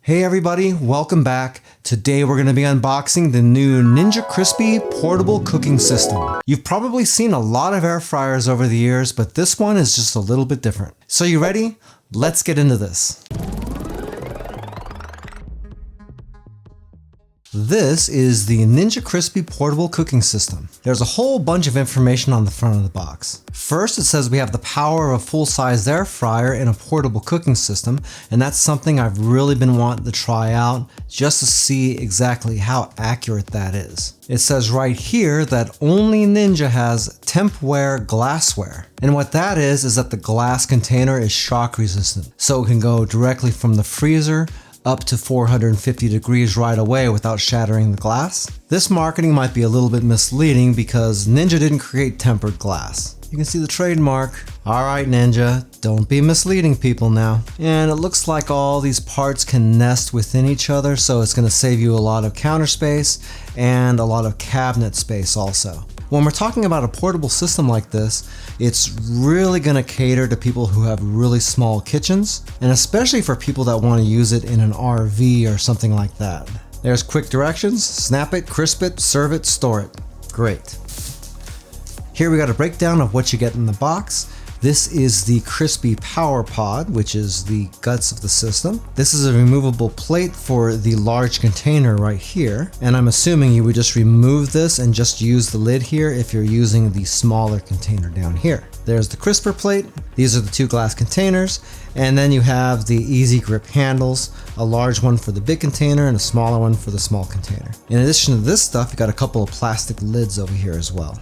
Hey everybody, welcome back. Today we're going to be unboxing the new Ninja Crispi portable cooking system. You've probably seen a lot of air fryers over the years, but this one is just a little bit different. So you ready? Let's get into this. This is the Ninja Crispi portable cooking system. There's a whole bunch of information on the front of the box. First, it says we have the power of a full-size air fryer in a portable cooking system, and that's something I've really been wanting to try out just to see exactly how accurate that is. It says right here that only Ninja has tempware glassware. And what that is that the glass container is shock resistant, so it can go directly from the freezer up to 450 degrees right away without shattering the glass. This marketing might be a little bit misleading because Ninja didn't create tempered glass. You can see the trademark. Alright Ninja, don't be misleading people now. And it looks like all these parts can nest within each other, so it's going to save you a lot of counter space and a lot of cabinet space also. When we're talking about a portable system like this, it's really going to cater to people who have really small kitchens, and especially for people that want to use it in an RV or something like that. There's quick directions: snap it, crisp it, serve it, store it. Great. Here we got a breakdown of what you get in the box. This is the Crispi Power Pod, which is the guts of the system. This is a removable plate for the large container right here. And I'm assuming you would just remove this and just use the lid here if you're using the smaller container down here. There's the crisper plate. These are the two glass containers. And then you have the easy grip handles, a large one for the big container and a smaller one for the small container. In addition to this stuff, you got a couple of plastic lids over here as well.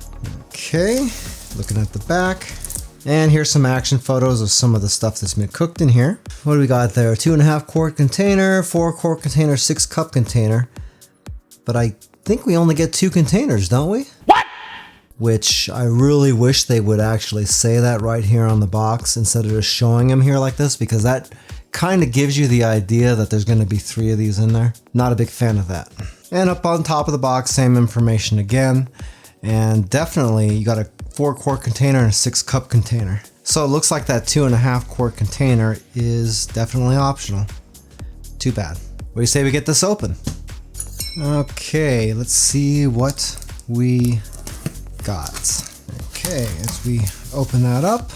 Okay, looking at the back. And here's some action photos of some of the stuff that's been cooked in here. What do we got there? 2.5 quart container, 4 quart container, 6 cup container. But I think we only get 2 containers, don't we? What? Which I really wish they would actually say that right here on the box instead of just showing them here like this, because that kind of gives you the idea that there's going to be 3 of these in there. Not a big fan of that. And up on top of the box, same information again. And definitely you got a 4 quart container and a 6 cup container. So it looks like that 2.5 quart container is definitely optional. Too bad. What do you say we get this open? Okay, let's see what we got. Okay, as we open that up.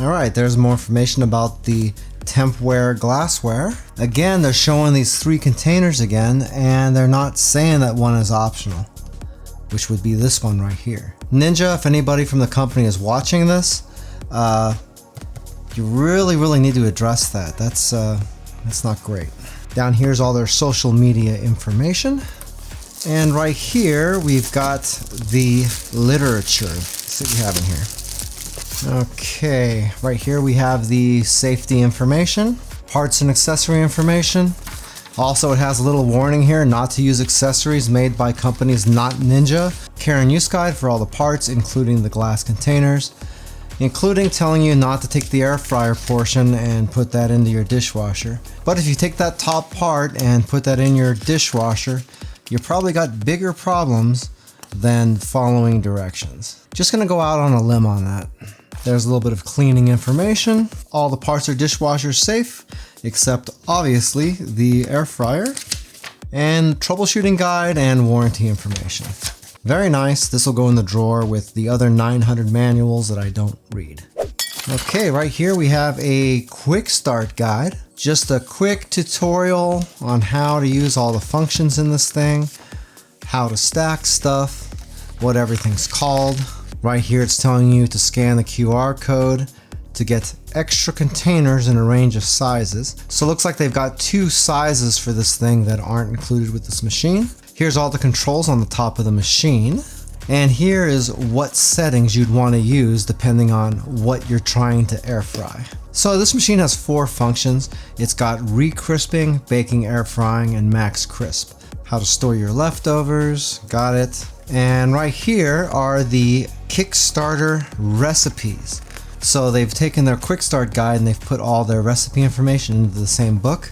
All right, there's more information about the tempware glassware. Again, they're showing these 3 containers again, and they're not saying that one is optional, which would be this one right here. Ninja, if anybody from the company is watching this, you really need to address that. That's not great. Down here's all their social media information. And right here, we've got the literature. Let's see what we have in here. Okay, right here we have the safety information, parts and accessory information. Also, it has a little warning here not to use accessories made by companies not Ninja. Care and use guide for all the parts, including the glass containers, including telling you not to take the air fryer portion and put that into your dishwasher. But if you take that top part and put that in your dishwasher, you probably got bigger problems than following directions. Just gonna go out on a limb on that. There's a little bit of cleaning information. All the parts are dishwasher safe, except obviously the air fryer, and troubleshooting guide and warranty information. Very nice. This will go in the drawer with the other 900 manuals that I don't read. Okay, right here we have a quick start guide. Just a quick tutorial on how to use all the functions in this thing, how to stack stuff, what everything's called. Right here it's telling you to scan the QR code to get extra containers in a range of sizes. So it looks like they've got 2 sizes for this thing that aren't included with this machine. Here's all the controls on the top of the machine. And here is what settings you'd want to use depending on what you're trying to air fry. So this machine has 4 functions. It's got re-crisping, baking, air frying, and max crisp. How to store your leftovers, got it. And right here are the Kickstarter recipes. So they've taken their quick start guide and they've put all their recipe information into the same book.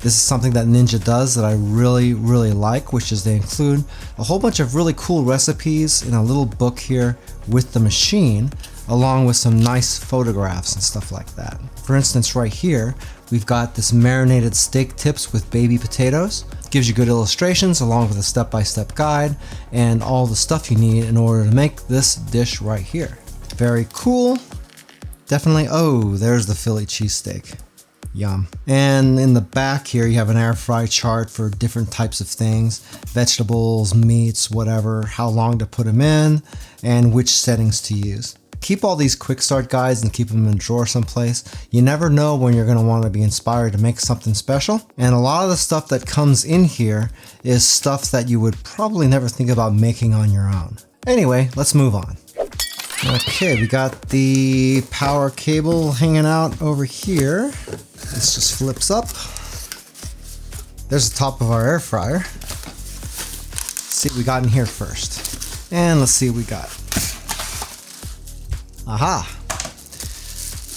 This is something that Ninja does that I really like, which is they include a whole bunch of really cool recipes in a little book here with the machine, along with some nice photographs and stuff like that. For instance, right here, we've got this marinated steak tips with baby potatoes. Gives you good illustrations along with a step-by-step guide and all the stuff you need in order to make this dish right here. Very cool. Definitely, oh, there's the Philly cheesesteak. Yum. And in the back here, you have an air fry chart for different types of things, vegetables, meats, whatever, how long to put them in, and which settings to use. Keep all these quick start guides and keep them in a drawer someplace. You never know when you're going to want to be inspired to make something special. And a lot of the stuff that comes in here is stuff that you would probably never think about making on your own. Anyway, let's move on. Okay, we got the power cable hanging out over here. This just flips up. There's the top of our air fryer. Let's see what we got in here first. And let's see what we got. Aha!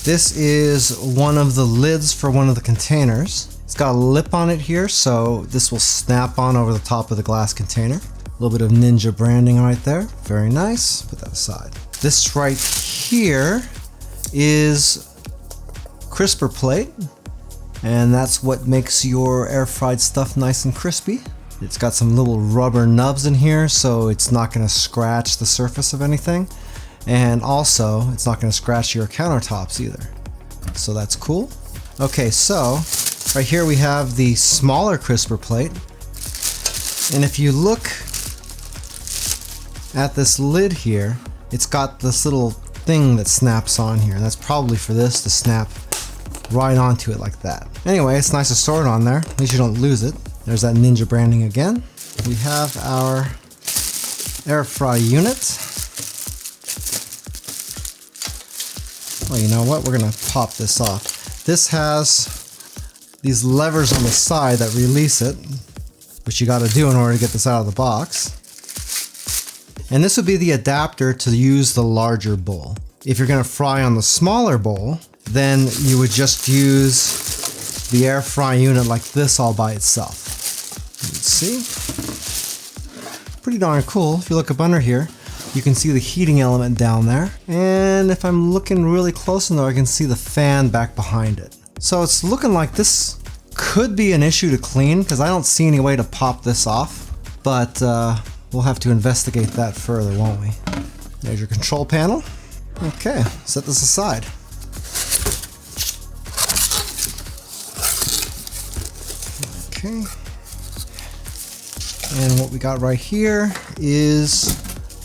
This is one of the lids for one of the containers. It's got a lip on it here, so this will snap on over the top of the glass container. A little bit of Ninja branding right there. Very nice. Put that aside. This right here is crisper plate, and that's what makes your air fried stuff nice and crispy. It's got some little rubber nubs in here, so it's not going to scratch the surface of anything. And also, it's not going to scratch your countertops either. So that's cool. Okay, so right here we have the smaller crisper plate. And if you look at this lid here, it's got this little thing that snaps on here. That's probably for this to snap right onto it like that. Anyway, it's nice to store it on there. At least you don't lose it. There's that Ninja branding again. We have our air fry unit. Well, you know what? We're gonna pop this off. This has these levers on the side that release it, which you gotta do in order to get this out of the box. And this would be the adapter to use the larger bowl. If you're gonna fry on the smaller bowl, then you would just use the air fry unit like this all by itself. Let's see. Pretty darn cool. If you look up under here, you can see the heating element down there. And if I'm looking really close in there, I can see the fan back behind it. So it's looking like this could be an issue to clean because I don't see any way to pop this off. But we'll have to investigate that further, won't we? There's your control panel. Okay, set this aside. Okay. And what we got right here is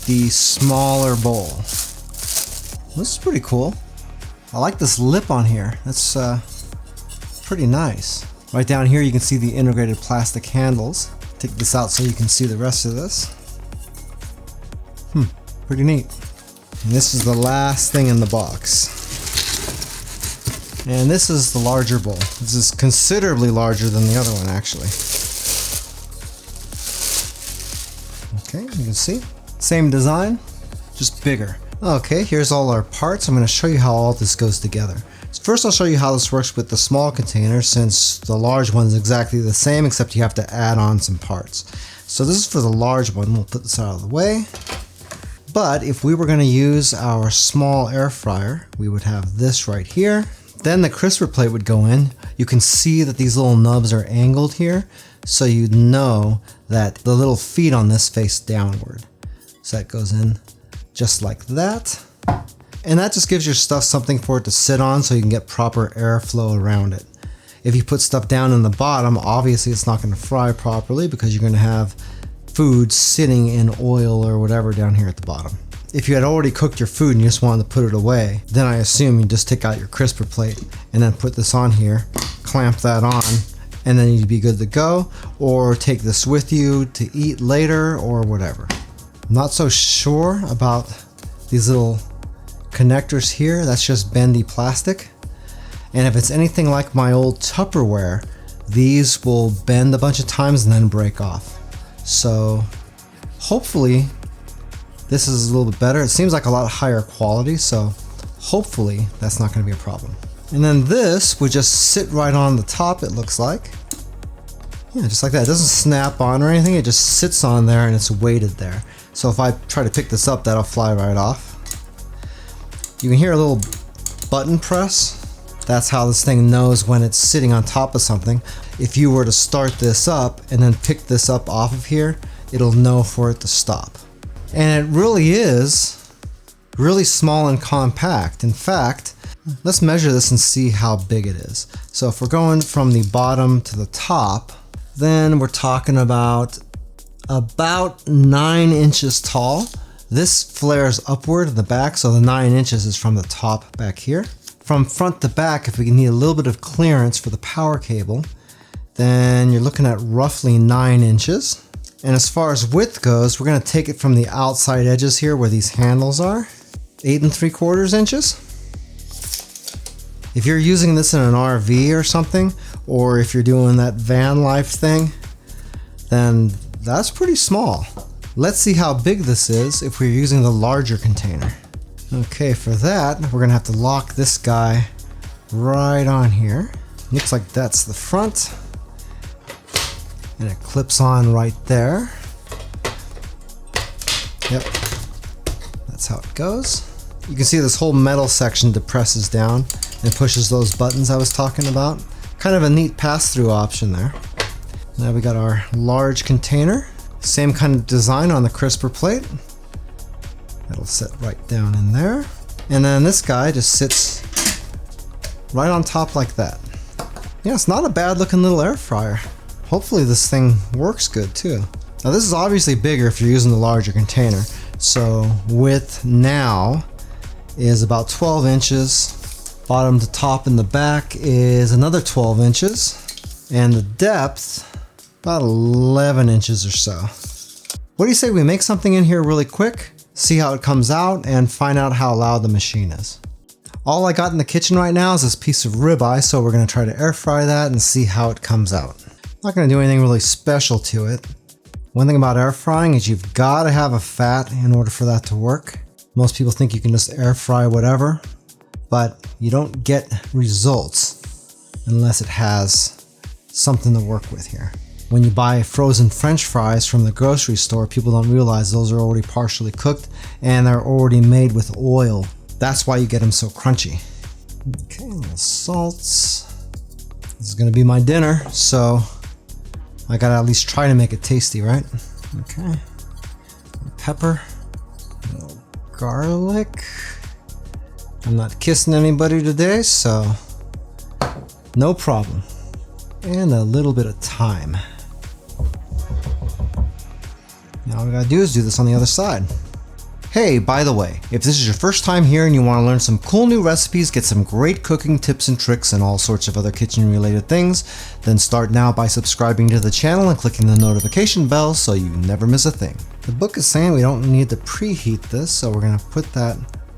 the smaller bowl. This is pretty cool. I like this lip on here. That's pretty nice. Right down here you can see the integrated plastic handles. Take this out so you can see the rest of this. Pretty neat. And this is the last thing in the box. And this is the larger bowl. This is considerably larger than the other one actually. Okay, you can see. Same design, just bigger. Okay, here's all our parts. I'm going to show you how all this goes together. First, I'll show you how this works with the small container, since the large one is exactly the same, except you have to add on some parts. So this is for the large one. We'll put this out of the way. But if we were going to use our small air fryer, we would have this right here. Then the crisper plate would go in. You can see that these little nubs are angled here, so you'd know that the little feet on this face downward. So that goes in just like that. And that just gives your stuff something for it to sit on so you can get proper airflow around it. If you put stuff down in the bottom, obviously it's not going to fry properly because you're going to have food sitting in oil or whatever down here at the bottom. If you had already cooked your food and you just wanted to put it away, then I assume you just take out your crisper plate and then put this on here, clamp that on, and then you'd be good to go, or take this with you to eat later or whatever. I'm not so sure about these little connectors here. That's just bendy plastic. And if it's anything like my old Tupperware, these will bend a bunch of times and then break off. So hopefully this is a little bit better. It seems like a lot higher quality, so hopefully that's not going to be a problem. And then this would just sit right on the top, it looks like. Yeah, just like that. It doesn't snap on or anything. It just sits on there and it's weighted there. So if I try to pick this up, that'll fly right off. You can hear a little button press That's how this thing knows when it's sitting on top of something. If you were to start this up and then pick this up off of here, it'll know for it to stop. And it really is really small and compact. In fact, let's measure this and see how big it is. So if we're going from the bottom to the top, then we're talking about 9 inches tall. This flares upward in the back, so the 9 inches is from the top back here. From front to back, if we need a little bit of clearance for the power cable, then you're looking at roughly 9 inches. And as far as width goes, we're going to take it from the outside edges here where these handles are, 8 3/4 inches. If you're using this in an RV or something, or if you're doing that van life thing, then that's pretty small. Let's see how big this is if we're using the larger container. Okay, for that, we're gonna have to lock this guy right on here. Looks like that's the front. And it clips on right there. Yep, that's how it goes. You can see this whole metal section depresses down and pushes those buttons I was talking about. Kind of a neat pass-through option there. Now we got our large container. Same kind of design on the crisper plate. That'll sit right down in there. And then this guy just sits right on top like that. Yeah, it's not a bad looking little air fryer. Hopefully this thing works good too. Now this is obviously bigger if you're using the larger container. So width now is about 12 inches. Bottom to top in the back is another 12 inches. And the depth, about 11 inches or so. What do you say we make something in here really quick, see how it comes out, and find out how loud the machine is? All I got in the kitchen right now is this piece of ribeye, so we're gonna try to air fry that and see how it comes out. Not gonna do anything really special to it. One thing about air frying is you've gotta have a fat in order for that to work. Most people think you can just air fry whatever, but you don't get results unless it has something to work with here. When you buy frozen French fries from the grocery store, people don't realize those are already partially cooked and they're already made with oil. That's why you get them so crunchy. Okay, a little salts. This is gonna be my dinner, so I gotta at least try to make it tasty, right? Okay. Pepper. A little garlic. I'm not kissing anybody today, so no problem. And a little bit of thyme. Now all we gotta do is do this on the other side. Hey, by the way, if this is your first time here and you want to learn some cool new recipes, get some great cooking tips and tricks and all sorts of other kitchen related things, then start now by subscribing to the channel and clicking the notification bell so you never miss a thing. The book is saying we don't need to preheat this, so we're gonna put that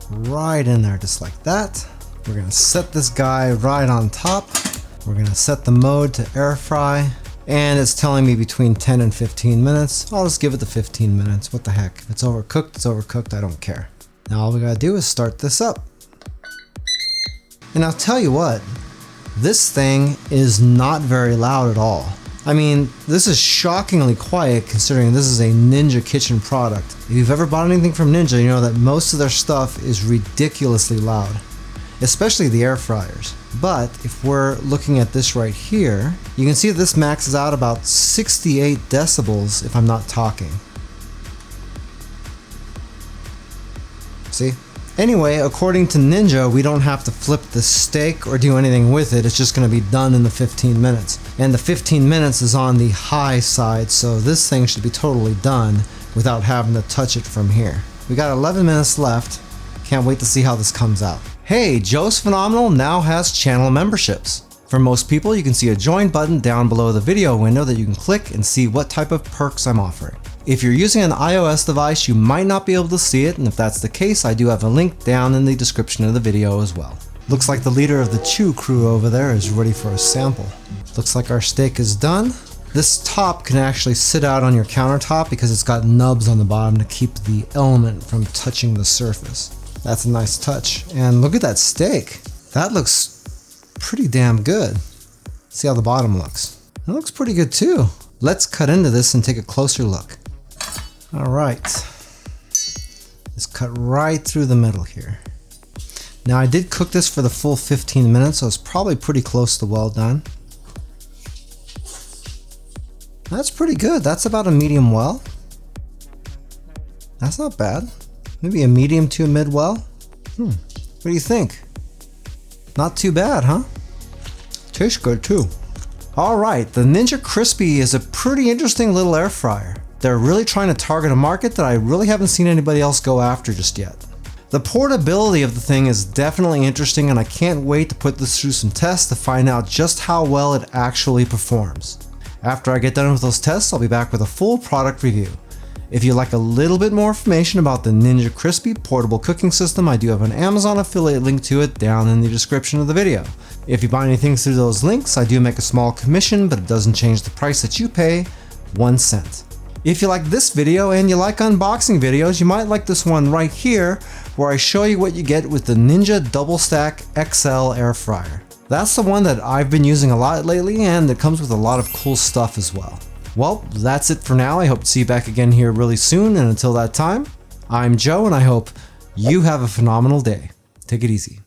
right in there just like that. We're gonna set this guy right on top. We're gonna set the mode to air fry, and it's telling me between 10 and 15 minutes. I'll just give it the 15 minutes. What the heck? If it's overcooked, it's overcooked. I don't care. Now all we gotta do is start this up. And I'll tell you what, this thing is not very loud at all. I mean, this is shockingly quiet considering this is a Ninja kitchen product. If you've ever bought anything from Ninja, you know that most of their stuff is ridiculously loud, especially the air fryers. But if we're looking at this right here, you can see this maxes out about 68 decibels if I'm not talking. See? Anyway, according to Ninja, we don't have to flip the steak or do anything with it. It's just going to be done in the 15 minutes. And the 15 minutes is on the high side, so this thing should be totally done without having to touch it from here. We got 11 minutes left. Can't wait to see how this comes out. Hey, Joe's Phenomenal now has channel memberships. For most people, you can see a join button down below the video window that you can click and see what type of perks I'm offering. If you're using an iOS device, you might not be able to see it, and if that's the case, I do have a link down in the description of the video as well. Looks like the leader of the Chew crew over there is ready for a sample. Looks like our steak is done. This top can actually sit out on your countertop because it's got nubs on the bottom to keep the element from touching the surface. That's a nice touch. And look at that steak. That looks pretty damn good. See how the bottom looks. It looks pretty good too. Let's cut into this and take a closer look. All right. Let's cut right through the middle here. Now I did cook this for the full 15 minutes, so it's probably pretty close to well done. That's pretty good. That's about a medium well. That's not bad. Maybe a medium to a mid well. What do you think? Not too bad, huh? Tastes good too. Alright, the Ninja Crispi is a pretty interesting little air fryer. They're really trying to target a market that I really haven't seen anybody else go after just yet. The portability of the thing is definitely interesting, and I can't wait to put this through some tests to find out just how well it actually performs. After I get done with those tests, I'll be back with a full product review. If you'd like a little bit more information about the Ninja Crispi portable cooking system, I do have an Amazon affiliate link to it down in the description of the video. If you buy anything through those links, I do make a small commission, but it doesn't change the price that you pay, 1 cent. If you like this video and you like unboxing videos, you might like this one right here, where I show you what you get with the Ninja Double Stack XL Air Fryer. That's the one that I've been using a lot lately, and it comes with a lot of cool stuff as well. Well, that's it for now. I hope to see you back again here really soon, and until that time, I'm Joe, and I hope you have a phenomenal day. Take it easy.